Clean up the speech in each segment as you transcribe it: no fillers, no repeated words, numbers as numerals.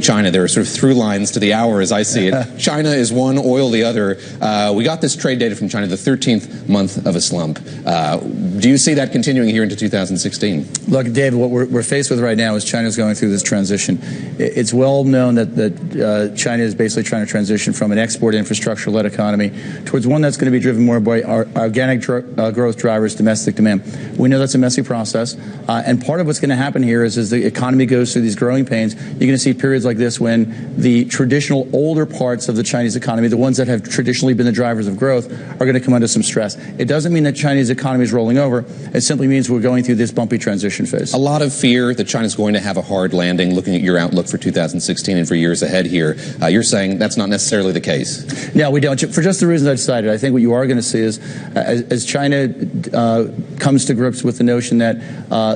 China, there are sort of through lines to the hour as I see it. China is one, oil the other. We got this trade data from China, the 13th month of a slump. Do you see that continuing here into 2016? Look, David, what we're faced with right now is China's going through this transition. It's well known that China is basically trying to transition from an export infrastructure-led economy towards one that's going to be driven more by organic growth drivers, domestic demand. We know that's a messy process, and part of what's going to happen here is as the economy goes through these growing pains, you're going to see periods like this when the traditional older parts of the Chinese economy, the ones that have traditionally been the drivers of growth, are going to come under some stress. It doesn't mean that Chinese economy is rolling over. It simply means we're going through this bumpy transition phase. A lot of fear that China's going to have a hard landing. Looking at your outlook for 2016 and for years ahead here, you're saying that's not necessarily the case. No, we don't. For just the reasons I've cited, I think what you are going to see is as China comes to grips with the notion that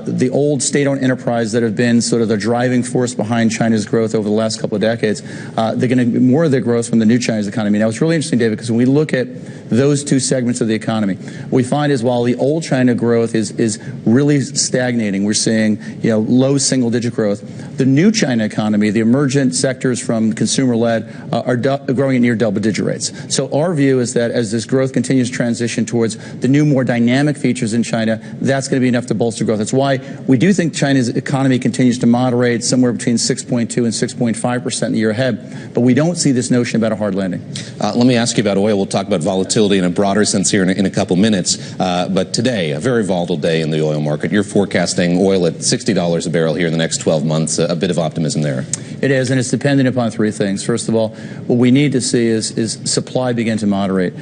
the old state-owned enterprise that have been sort of the driving force behind China's growth over the last couple of decades, they're going to get more of their growth from the new Chinese economy. Now, it's really interesting, David, because when we look at those two segments of the economy, what we find is while the old China growth is really stagnating, we're seeing low single-digit growth. The new China economy, the emergent sectors from consumer-led, are growing at near double-digit rates. So our view is that as this growth continues to transition towards the new, more dynamic features in China, that's going to be enough to bolster growth. That's why we do think China's economy continues to moderate somewhere between 6.2 and 6.5% in the year ahead, but we don't see this notion about a hard landing. Let me ask you about oil. We'll talk about volatility in a broader sense here in a couple minutes. But today, a very volatile day in the oil market. You're forecasting oil at $60 a barrel here in the next 12 months. A bit of optimism there. It is, and it's dependent upon three things. First of all, what we need to see is supply begin to moderate.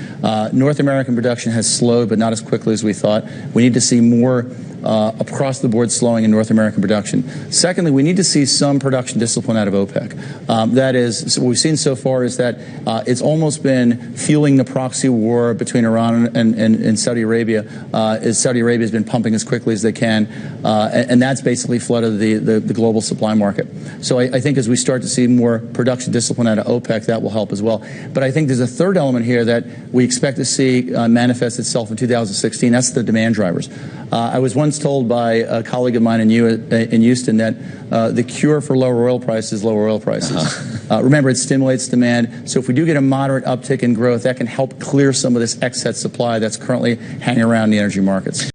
North American production has slowed, but not as quickly as we thought. We need to see more across the board slowing in North American production. Secondly, we need to see some production discipline out of OPEC. That is, so what we've seen so far is that it's almost been fueling the proxy war between Iran and Saudi Arabia, as Saudi Arabia has been pumping as quickly as they can, and that's basically flooded the global supply market. So I think as we start to see more production discipline out of OPEC, that will help as well. But I think there's a third element here that we expect to see manifest itself in 2016. That's the demand drivers. I was once told by a colleague of mine in Houston that the cure for lower oil prices is lower oil prices. Remember, it stimulates demand. So if we do get a moderate uptick in growth, that can help clear some of this excess supply that's currently hanging around the energy markets.